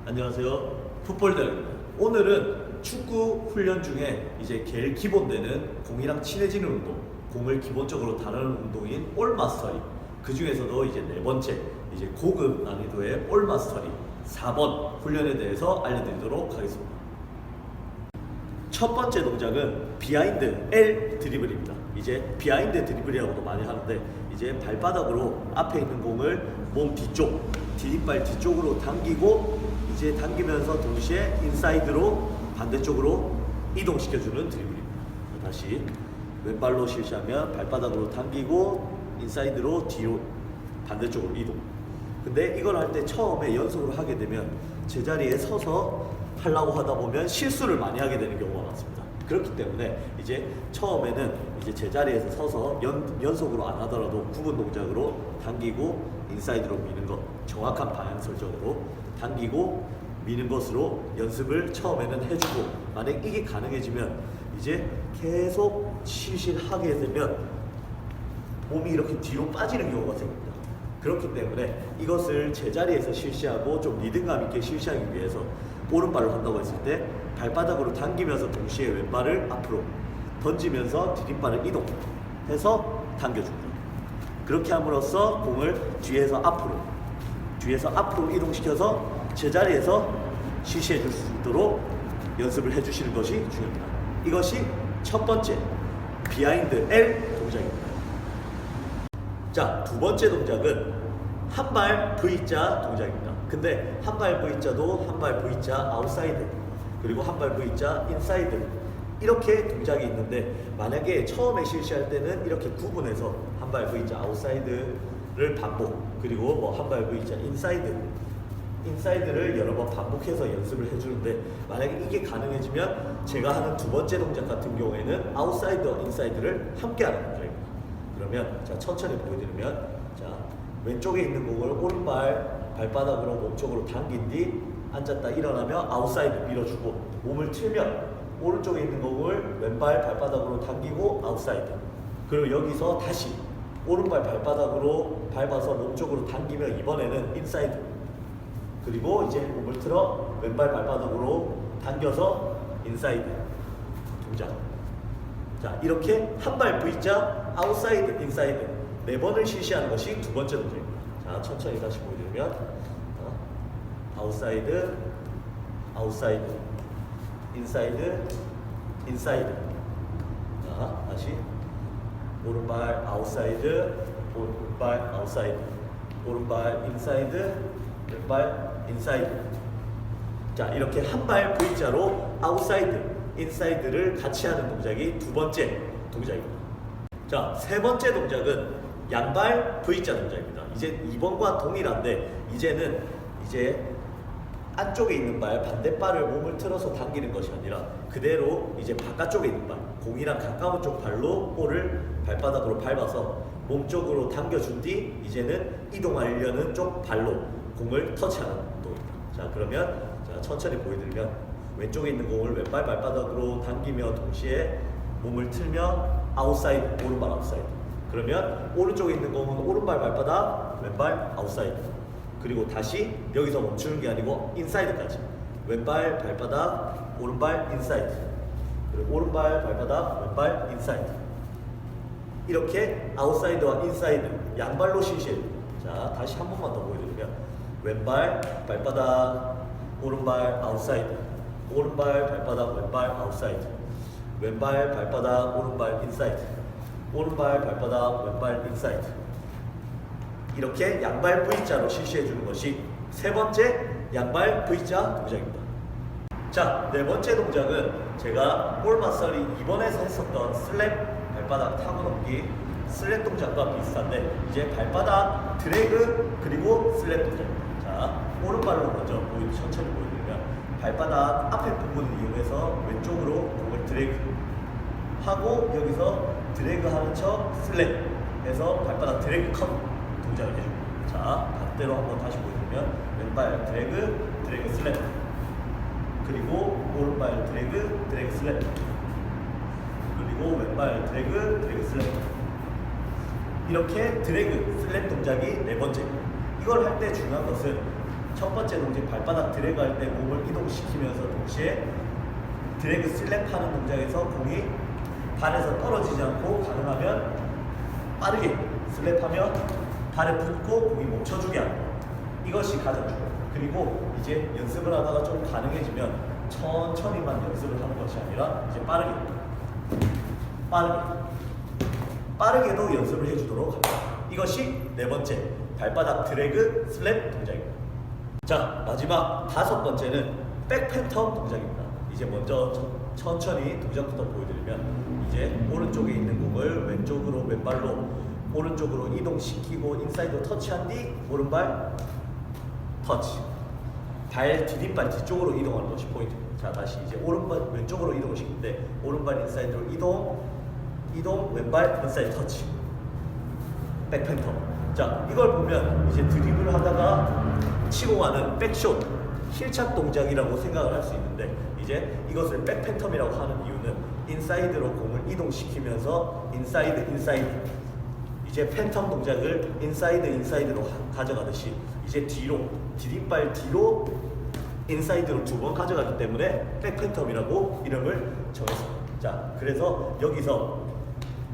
안녕하세요. 풋볼대학입니다. 오늘은 축구 훈련 중에 이제 제일 기본되는 공이랑 친해지는 운동, 공을 기본적으로 다루는 운동인 볼 마스터링. 그 중에서도 이제 네 번째, 이제 고급 난이도의 볼 마스터링 4번 훈련에 대해서 알려드리도록 하겠습니다. 첫 번째 동작은 비하인드 L 드리블입니다. 이제 비하인드 드리블이라고도 많이 하는데 이제 발바닥으로 앞에 있는 공을 몸 뒤쪽, 디딤발 뒤쪽으로 당기고 이제 당기면서 동시에 인사이드로 반대쪽으로 이동시켜주는 드리블입니다. 다시 왼발로 실시하면 발바닥으로 당기고 인사이드로 뒤로 반대쪽으로 이동. 근데 이걸 할 때 처음에 연속으로 하게 되면 제자리에 서서 하려고 하다 보면 실수를 많이 하게 되는 경우가 많습니다. 그렇기 때문에 이제 처음에는 이제 제자리에서 서서 연속으로 안 하더라도 구분 동작으로 당기고 인사이드로 미는 것, 정확한 방향 설정으로 당기고 미는 것으로 연습을 처음에는 해주고, 만약 이게 가능해지면 이제 계속 실실하게 되면 몸이 이렇게 뒤로 빠지는 경우가 생깁니다. 그렇기 때문에 이것을 제자리에서 실시하고 좀 리듬감 있게 실시하기 위해서 오른발로 한다고 했을 때 발바닥으로 당기면서 동시에 왼발을 앞으로 던지면서 디딤발을 이동해서 당겨줍니다. 그렇게 함으로써 공을 뒤에서 앞으로 이동시켜서 제자리에서 실시해 줄 수 있도록 연습을 해주시는 것이 중요합니다. 이것이 첫 번째 비하인드 L 동작입니다. 자, 두 번째 동작은 한발 V자 동작입니다. 근데 한발 V자도 한발 V자 아웃사이드, 그리고 한발 V자 인사이드, 이렇게 동작이 있는데 만약에 처음에 실시할 때는 이렇게 구분해서 한발 V자 아웃사이드를 반복, 그리고 뭐 한발 V자 인사이드를 여러 번 반복해서 연습을 해주는데, 만약에 이게 가능해지면 제가 하는 두 번째 동작 같은 경우에는 아웃사이드와 인사이드를 함께 하는 동작입니다. 그러면 자, 천천히 보여드리면, 자, 왼쪽에 있는 공을 오른발 발바닥으로 몸쪽으로 당긴 뒤 앉았다 일어나며 아웃사이드 밀어주고, 몸을 틀면 오른쪽에 있는 공을 왼발 발바닥으로 당기고 아웃사이드, 그리고 여기서 다시 오른발 발바닥으로 밟아서 몸쪽으로 당기며 이번에는 인사이드, 그리고 이제 몸을 틀어 왼발 발바닥으로 당겨서 인사이드 동작. 자, 이렇게 한발 V자 아웃사이드 인사이드 네 번을 실시하는 것이 두 번째 동작입니다. 자, 천천히 다시 보여드리면, 아웃사이드 인사이드. 자, 다시 오른발 아웃사이드 오른발 인사이드, 왼발 인사이드. 자, 이렇게 한발 V자로 아웃사이드 인사이드를 같이 하는 동작이 두 번째 동작입니다. 자, 세 번째 동작은 양발 V자 동작입니다. 이제 2번과 동일한데 이제는 안쪽에 있는 발, 반대발을 몸을 틀어서 당기는 것이 아니라 그대로 이제 바깥쪽에 있는 발, 공이랑 가까운 쪽 발로 볼을 발바닥으로 밟아서 몸쪽으로 당겨준 뒤 이제는 이동하려는 쪽 발로 공을 터치하는 운동입니다. 자, 그러면 자, 천천히 보여드리면, 왼쪽에 있는 공을 왼발 발바닥으로 당기며 동시에 몸을 틀며 아웃사이드, 오른발 아웃사이드. 그러면 오른쪽에 있는 공은 오른발 발바닥, 왼발 아웃사이드. 그리고 다시 여기서 멈추는 게 아니고 인사이드까지. 왼발 발바닥, 오른발 인사이드. 그리고 오른발 발바닥, 왼발 인사이드. 이렇게 아웃사이드와 인사이드 양발로 실시해줍니다. 자, 다시 한 번만 더 보여드리면, 왼발 발바닥, 오른발 아웃사이드. 오른발 발바닥, 왼발 아웃사이드. 왼발 발바닥, 오른발 인사이드. 오른발 발바닥, 왼발 인사이드. 이렇게 양발 V자로 실시해주는 것이 세 번째 양발 V자 동작입니다. 자, 네 번째 동작은 제가 볼 마스터링 2번에서 했었던 슬랩 발바닥 타고 넘기 슬랩 동작과 비슷한데, 이제 발바닥 드래그 그리고 슬랩 동작입니다. 자, 오른발로 먼저 천천히 보여드리면, 발바닥 앞에 부분을 이용해서 왼쪽으로 공을 드래그 하고 여기서 드래그 하는 척 슬랩 해서 발바닥 드래그 컷 동작을 해줍니다. 자, 반대로 한번 다시 보여드리면, 왼발 드래그 슬랩, 그리고 오른발 드래그 슬랩, 그리고 왼발 드래그 슬랩. 이렇게 드래그 슬랩 동작이 네 번째입니다. 이걸 할 때 중요한 것은 첫 번째 동작 발바닥 드래그 할 때 몸을 이동시키면서 동시에 드래그 슬랩하는 동작에서 공이 발에서 떨어지지 않고 가능하면 빠르게 슬랩하면 발에 붙고 공이 멈춰주게 하는 것. 이것이 가장 중요해요. 그리고 이제 연습을 하다가 좀 가능해지면 천천히만 연습을 하는 것이 아니라 이제 빠르게도 연습을 해주도록 합니다. 이것이 네 번째 발바닥 드래그 슬랩 동작입니다. 자, 마지막 다섯 번째는 백팬텀 동작입니다. 이제 먼저 천천히 동작부터 보여드리면 이제 오른쪽에 있는 공을 왼쪽으로 왼발로 오른쪽으로 이동시키고 인사이드로 터치한 뒤 오른발 터치. 발 디딤발 뒤쪽으로 이동하는 것이 포인트입니다. 자, 다시 이제 오른발 왼쪽으로 이동을 시키는데 오른발 인사이드로 이동 왼발 인사이드 터치. 백팬텀. 자, 이걸 보면 이제 드리블을 하다가 치고 가는 백숏 힐착 동작이라고 생각을 할 수 있는데 이제 이것을 백팬텀이라고 하는 이유는 인사이드로 공을 이동시키면서 인사이드 이제 팬텀 동작을 인사이드로 가져가듯이 이제 뒤로 디딤발 뒤로 인사이드로 두 번 가져가기 때문에 백팬텀이라고 이름을 정했습니다. 자, 그래서 여기서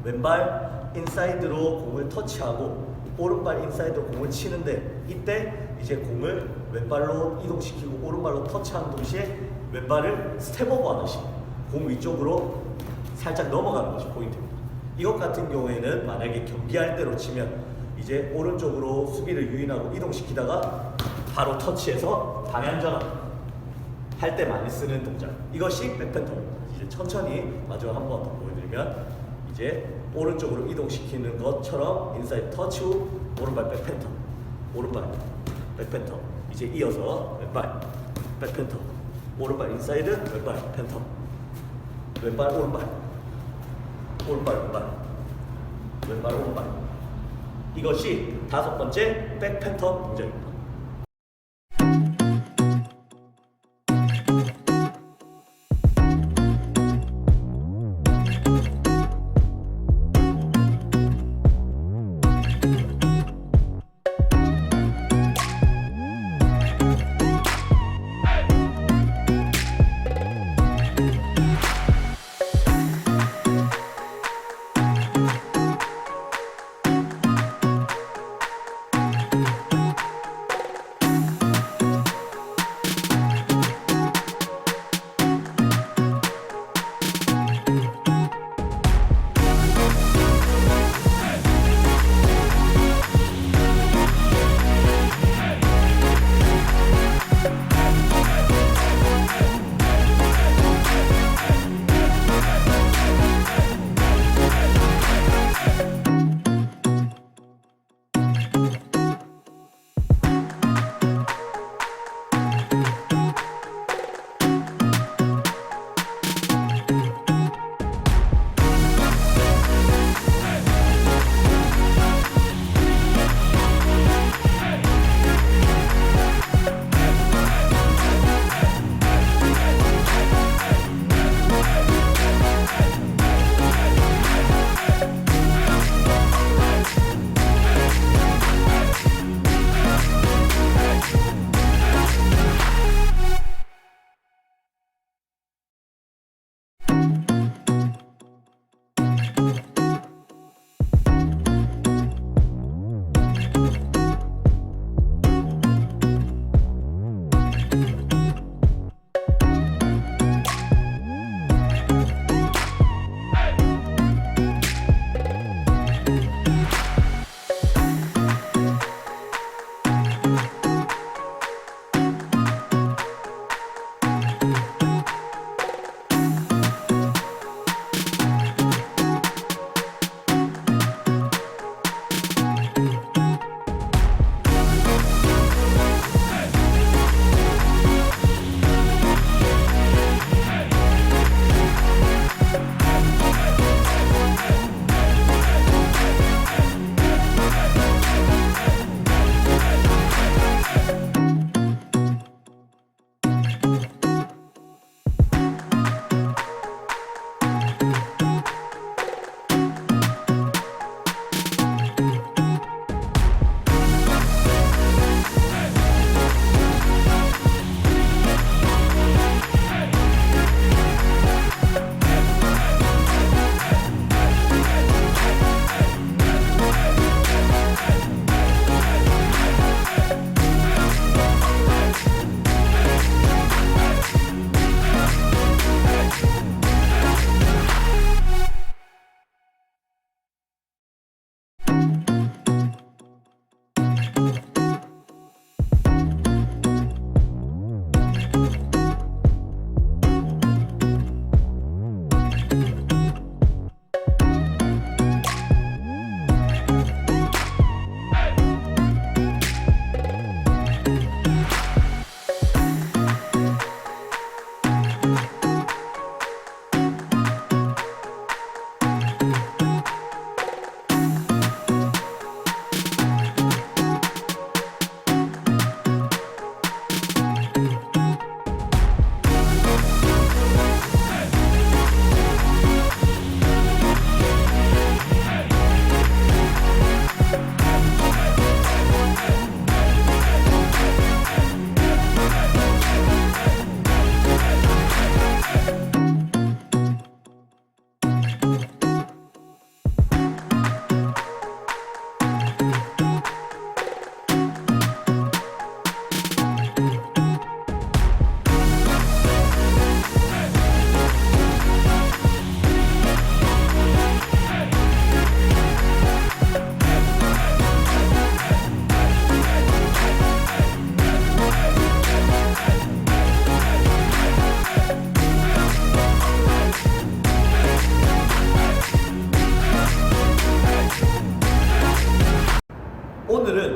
왼발 인사이드로 공을 터치하고 오른발 인사이드로 공을 치는데 이때 이제 공을 왼발로 이동시키고 오른발로 터치하는 동시에 왼발을 스텝오버 하듯이 공 위쪽으로 살짝 넘어가는 것이 포인트입니다. 이것 같은 경우에는 만약에 경기할 때로 치면 이제 오른쪽으로 수비를 유인하고 이동시키다가 바로 터치해서 방향 전환 할 때 많이 쓰는 동작. 이것이 백팬텀입니다. 이제 천천히 마지막 한 번 더 보여드리면 이제 오른쪽으로 이동시키는 것처럼 인사이드 터치 후 오른발 백팬텀, 오른발 백팬텀. 이제 이어서 왼발 백팬텀, 오른발 인사이드 왼발 팬텀, 왼발 오른발 왼발 오른발. 이것이 다섯 번째 백팬텀 동작입니다.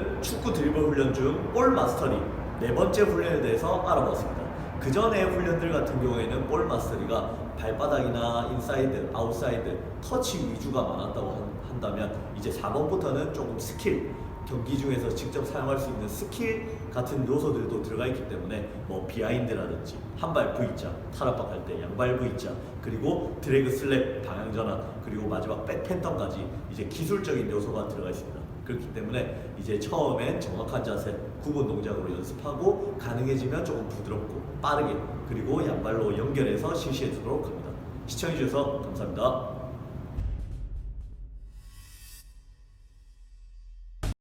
오늘은 축구 드리블 훈련 중 볼 마스터리 네 번째 훈련에 대해서 알아봤습니다. 그 전에 훈련들 같은 경우에는 볼 마스터리가 발바닥이나 인사이드, 아웃사이드, 터치 위주가 많았다고 한다면 이제 4번부터는 조금 스킬, 경기 중에서 직접 사용할 수 있는 스킬 같은 요소들도 들어가 있기 때문에 뭐 비하인드라든지 한발 V자, 탈압박할 때 양발 V자, 그리고 드래그 슬랩, 방향 전환, 그리고 마지막 백팬텀까지 이제 기술적인 요소가 들어가 있습니다. 그렇기 때문에 이제 처음엔 정확한 자세, 구분 동작으로 연습하고 가능해지면 조금 부드럽고 빠르게 그리고 양발로 연결해서 실시해 주도록 합니다. 시청해 주셔서 감사합니다.